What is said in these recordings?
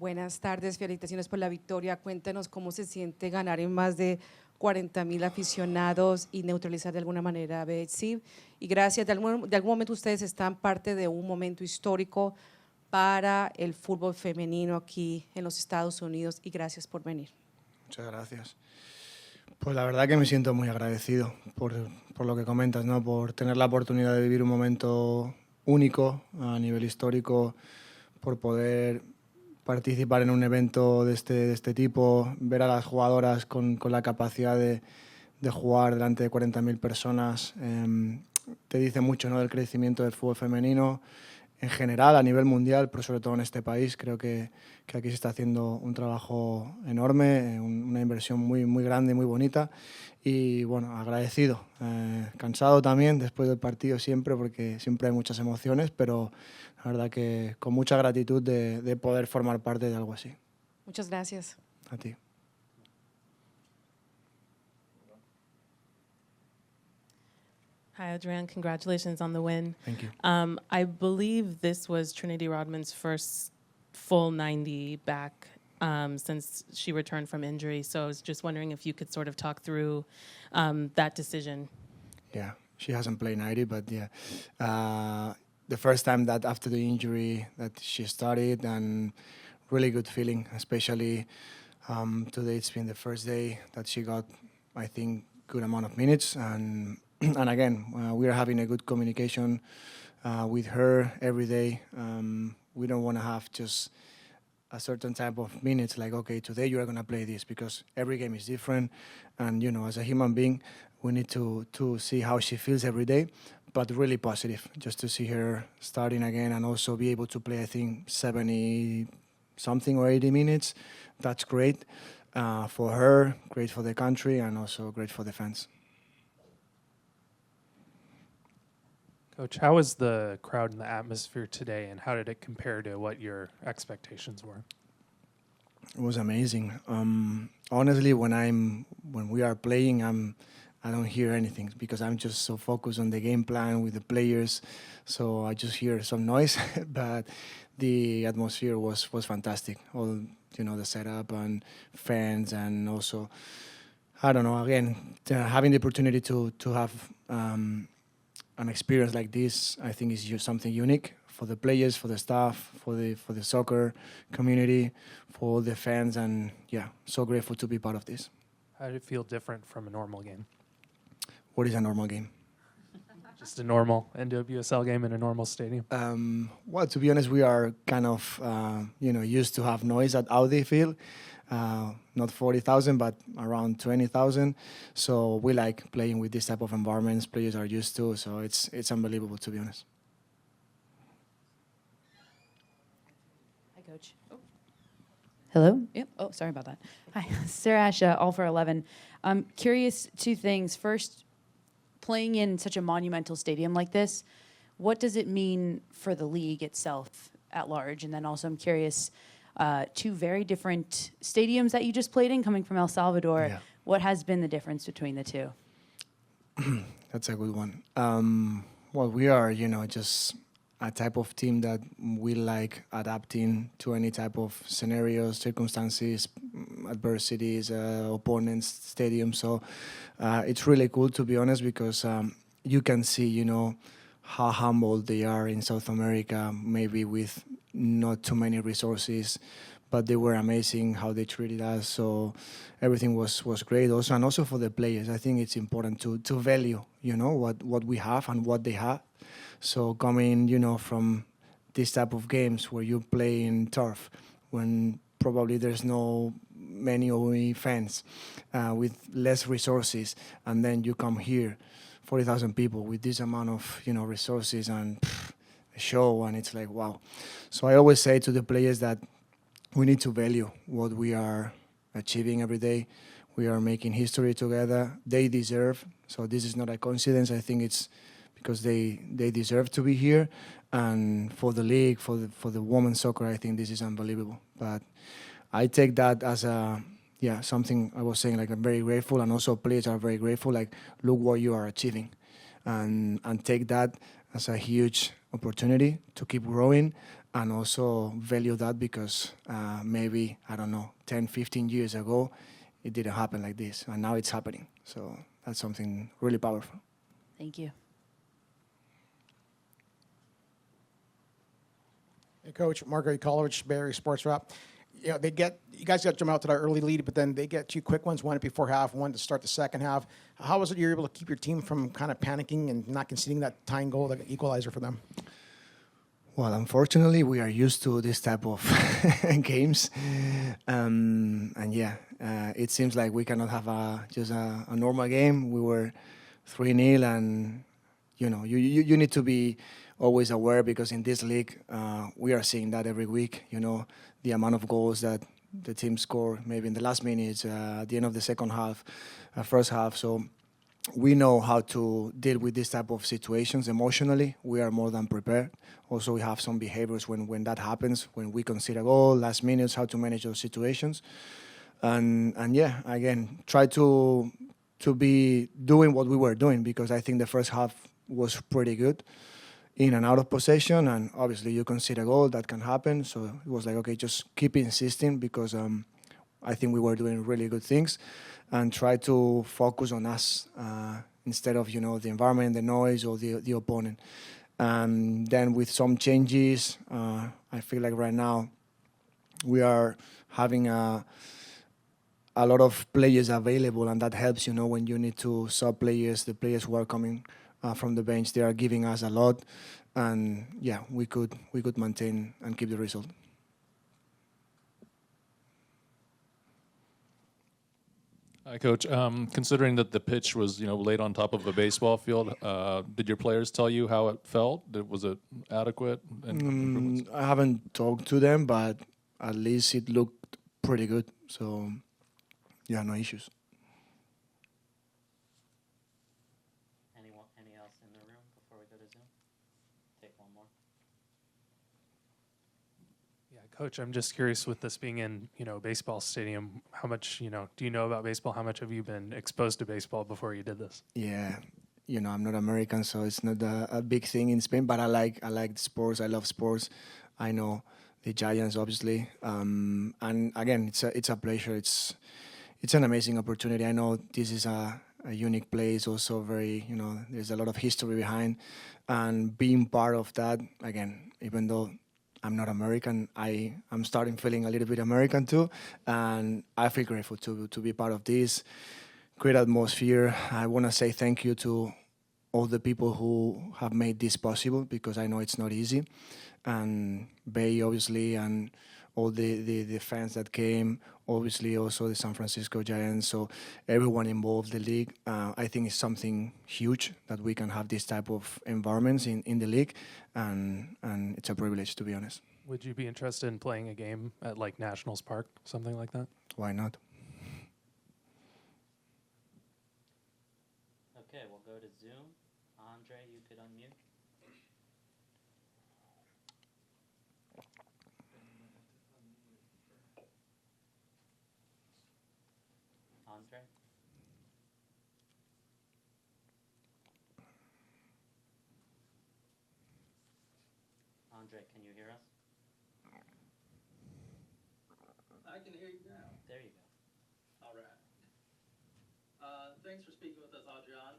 Buenas tardes, felicitaciones por la victoria. Cuéntanos cómo se siente ganar en más de 40,000 aficionados y neutralizar de alguna manera a BHC. Y gracias, de algún momento ustedes están parte de un momento histórico para el fútbol femenino aquí en los Estados Unidos y gracias por venir. Muchas gracias. Pues la verdad que me siento muy agradecido por lo que comentas, ¿no? Por tener la oportunidad de vivir un momento único a nivel histórico, por poder participar en un evento de este tipo, ver a las jugadoras con la capacidad de jugar delante de 40.000 personas. Te dice mucho, ¿no? Del crecimiento del fútbol femenino en general, a nivel mundial, pero sobre todo en este país. Creo que aquí se está haciendo un trabajo enorme, una inversión muy, muy grande y muy bonita. Y bueno, agradecido, cansado también después del partido siempre, porque siempre hay muchas emociones, pero la verdad que con mucha gratitud de poder formar parte de algo así. Muchas gracias. A ti. Hi, Adrián. Congratulations on the win. Thank you. I believe this was Trinity Rodman's first full 90 back since she returned from injury. So I was just wondering if you could sort of talk through that decision. Yeah, she hasn't played 90, but yeah. The first time that after the injury that she started, and really good feeling, especially today it's been the first day that she got, I think, good amount of minutes. And again, we are having a good communication with her every day. We don't want to have just a certain type of minutes, like, okay, today you are going to play this, because every game is different. And, you know, as a human being, we need to see how she feels every day, but really positive, just to see her starting again and also be able to play, I think, 70-something or 80 minutes. That's great for her, great for the country, and also great for the fans. Coach, how was the crowd and the atmosphere today, and how did it compare to what your expectations were? It was amazing. Honestly, when we are playing, I don't hear anything because I'm just so focused on the game plan with the players. So I just hear some noise, but the atmosphere was fantastic. All, you know, the setup and fans, and also, I don't know, again, having the opportunity to have an experience like this, I think is just something unique for the players, for the staff, for the soccer community, for all the fans, and yeah, so grateful to be part of this. How did it feel different from a normal game? What is a normal game? Just a normal NWSL game in a normal stadium? Well, to be honest, we are kind of used to have noise at Audi Field. Not 40,000, but around 20,000. So we like playing with this type of environments. Players are used to, so it's unbelievable, to be honest. Hi, Coach. Oh. Hello? Yep. Oh, sorry about that. Hi, Sarah Asha, All for 11. I'm curious, two things. First, playing in such a monumental stadium like this, what does it mean for the league itself at large? And then also I'm curious, two very different stadiums that you just played in, coming from El Salvador. Yeah. What has been the difference between the two? That's a good one. Well, we are, just a type of team that we like adapting to any type of scenarios, circumstances, adversities, opponents, stadium. So it's really cool, to be honest, because you can see, how humble they are in South America, maybe with not too many resources, but they were amazing how they treated us. So everything was great also. And also for the players, I think it's important to value, what we have and what they have. So coming, from this type of games where you play in turf, when probably there's no many fans, with less resources, and then you come here, 40,000 people with this amount of, resources and a show, and it's like, wow. So I always say to the players that we need to value what we are achieving every day. We are making history together. They deserve. So this is not a coincidence. I think it's because they deserve to be here. And for the league, for the women's soccer, I think this is unbelievable. But I take that as something I was saying, like, I'm very grateful, and also players are very grateful, like, look what you are achieving. And take that as a huge opportunity to keep growing and also value that because maybe, I don't know, 10, 15 years ago, it didn't happen like this, and now it's happening. So that's something really powerful. Thank you. Hey, Coach, Margaret Kolovich, Barry Sports Wrap. You guys got them out to that early lead, but then they get two quick ones, one before half, one to start the second half. How was it you're able to keep your team from kind of panicking and not conceding that tying goal, the equalizer for them? Well, unfortunately, we are used to this type of games. And yeah, it seems like we cannot have just a normal game. We were 3-0, and you need to be always aware because in this league, we are seeing that every week, the amount of goals that the team score maybe in the last minutes, at the end of the second half, first half. So we know how to deal with this type of situations emotionally. We are more than prepared. Also, we have some behaviors when that happens, when we consider goal, last minutes, how to manage those situations. And yeah, again, try to be doing what we were doing because I think the first half was pretty good in and out of possession, and obviously you consider goal, that can happen. So it was like, okay, just keep insisting because I think we were doing really good things and try to focus on us instead of, the environment, the noise, or the opponent. And then with some changes, I feel like right now we are having a lot of players available, and that helps, when you need to sub players, the players who are coming from the bench, they are giving us a lot. And yeah, we could maintain and keep the result. Hi, Coach. Considering that the pitch was, laid on top of a baseball field, did your players tell you how it felt? Was it adequate? I haven't talked to them, but at least it looked pretty good. So, yeah, no issues. Any else in the room before we go to Zoom? Take one more. Yeah, Coach, I'm just curious with this being in, baseball stadium, how much, do you know about baseball? How much have you been exposed to baseball before you did this? Yeah, I'm not American, so it's not a big thing in Spain, but I like sports. I love sports. I know the Giants, obviously. And again, it's a pleasure. It's an amazing opportunity. I know this is a unique place, also very, there's a lot of history behind. And being part of that, again, even though I'm not American, I'm starting feeling a little bit American too. And I feel grateful to be part of this great atmosphere. I want to say thank you to all the people who have made this possible because I know it's not easy. And Bay, obviously, and all the fans that came, obviously also the San Francisco Giants, so everyone involved, the league. I think it's something huge that we can have this type of environments in the league, and it's a privilege, to be honest. Would you be interested in playing a game at like Nationals Park, something like that? Why not? Okay, we'll go to Zoom. Andre, you could unmute. Andre? Andre, can you hear us? I can hear you now. There you go. All right. Thanks for speaking with us, Adrián.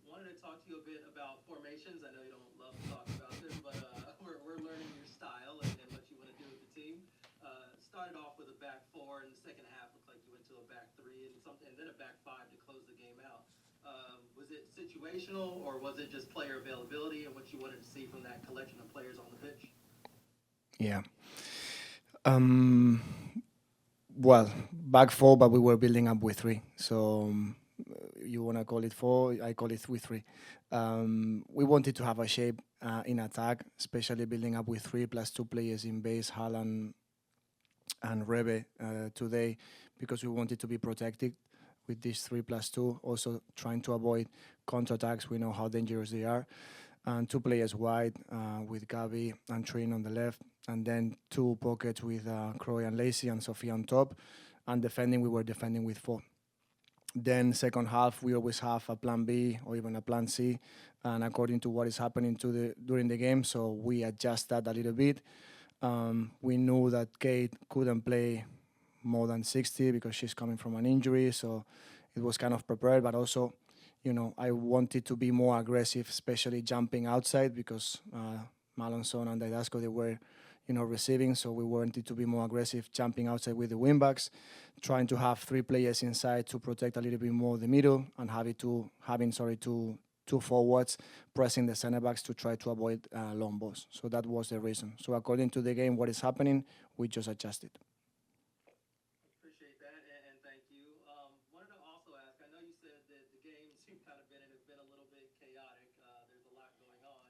Wanted to talk to you a bit about formations. I know you don't love to talk about them, but we're learning your style and what you want to do with the team. Started off with a back four, and the second half looked like you went to a back three and then a back five to close the game out. Was it situational, or was it just player availability and what you wanted to see from that collection of players on the pitch? Yeah. Well, back four, but we were building up with three. So you want to call it four, I call it with three. We wanted to have a shape in attack, especially building up with three plus two players in base, Haaland and Rebe today, because we wanted to be protected with these 3+2, also trying to avoid counterattacks. We know how dangerous they are. And two players wide with Gavi and Trin on the left, and then two pockets with Croy and Lacey and Sofia on top. And defending, we were defending with four. Then second half, we always have a plan B or even a plan C, and according to what is happening during the game, so we adjust that a little bit. We knew that Kate couldn't play more than 60 because she's coming from an injury, so it was kind of prepared, but also, I wanted to be more aggressive, especially jumping outside because Malonson and Didasco, they were, receiving, so we wanted to be more aggressive, jumping outside with the wingbacks, trying to have 3 players inside to protect a little bit more the middle, and having two forwards pressing the center backs to try to avoid long balls. So that was the reason. So according to the game, what is happening, we just adjusted. Appreciate that, and thank you. Wanted to also ask, I know you said that the games you've kind of been in have been a little bit chaotic. There's a lot going on.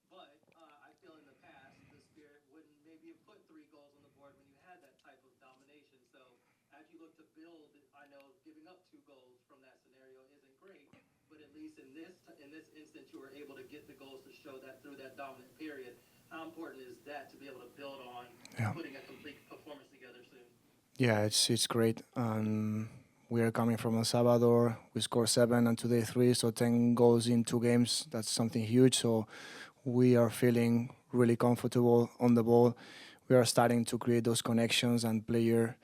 But I feel in the past, the Spirit wouldn't maybe have put 3 goals on the board when you had that type of domination. So as you look to build, I know giving up 2 goals from that scenario isn't great, but at least in this instance, you were able to get the goals to show that through that dominant period. How important is that to be able to build on putting a complete performance together soon? Yeah, it's great. We are coming from El Salvador. We scored 7 and today 3, so 10 goals in 2 games. That's something huge. So we are feeling really comfortable on the ball. We are starting to create those connections, and players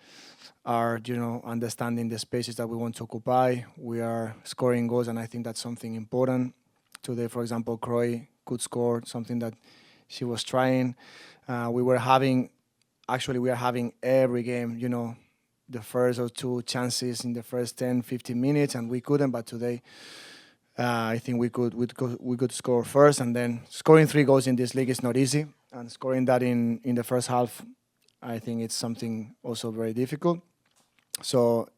are, understanding the spaces that we want to occupy. We are scoring goals, and I think that's something important. Today, for example, Croy could score, something that she was trying. We are having every game, the first or 2 chances in the first 10, 15 minutes, and we couldn't. But today, I think we could score first, and then scoring 3 goals in this league is not easy. And scoring that in the first half, I think it's something also very difficult. So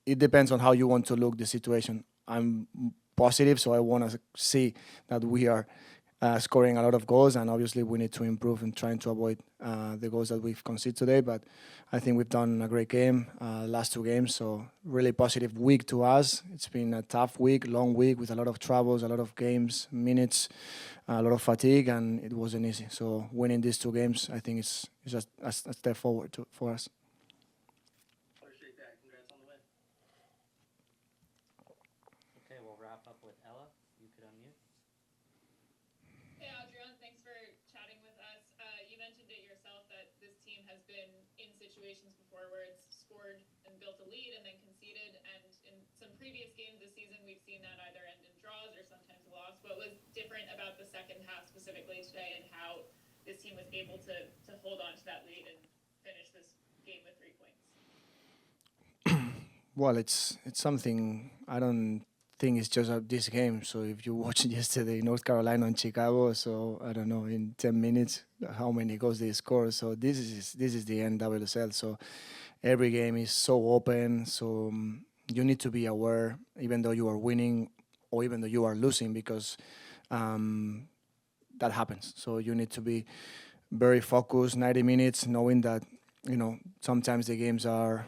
it depends on how you want to look the situation. I'm positive, so I want to see that we are scoring a lot of goals, and obviously we need to improve and trying to avoid the goals that we've conceded today. But I think we've done a great game, last 2 games, so really positive week to us. It's been a tough week, long week with a lot of troubles, a lot of games, minutes, a lot of fatigue, and it wasn't easy. So winning these 2 games, I think it's just a step forward for us. Appreciate that. Congrats on the win. Okay, we'll wrap up with Ella. You could unmute. Hey, Adrián, thanks for chatting with us. You mentioned it yourself that this team has been in situations before where it's scored and built a lead and then conceded. And in some previous games this season, we've seen that either end in draws or sometimes a loss. What was different about the second half specifically today, and how this team was able to hold on to that lead and finish this game with 3 points? Well, it's something I don't think it's just this game. So if you watched yesterday North Carolina and Chicago, so I don't know in 10 minutes how many goals they score. So this is the NWSL. So every game is so open. So you need to be aware, even though you are winning or even though you are losing, because that happens. So you need to be very focused 90 minutes, knowing that sometimes the games are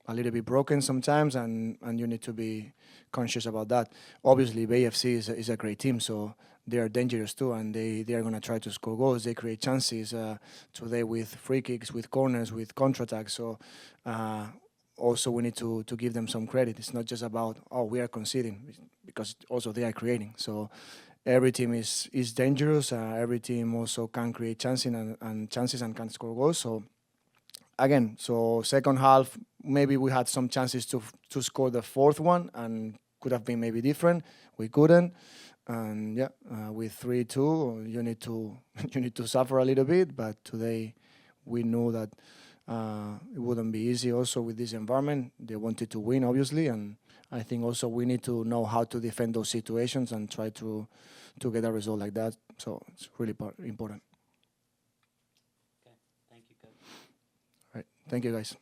a little bit broken sometimes, and you need to be conscious about that. Obviously, BFC is a great team, so they are dangerous too, and they are going to try to score goals. They create chances today with free kicks, with corners, with counterattacks. So also we need to give them some credit. It's not just about, we are conceding, because also they are creating. So every team is dangerous. Every team also can create chances and can score goals. So again, second half, maybe we had some chances to score the 4th one, and could have been maybe different. We couldn't, and with 3-2, you need to suffer a little bit. But today, we knew that it wouldn't be easy. Also with this environment, they wanted to win, obviously, and I think also we need to know how to defend those situations and try to get a result like that. So it's really important. Okay, thank you, Coach. All right, thank you, guys.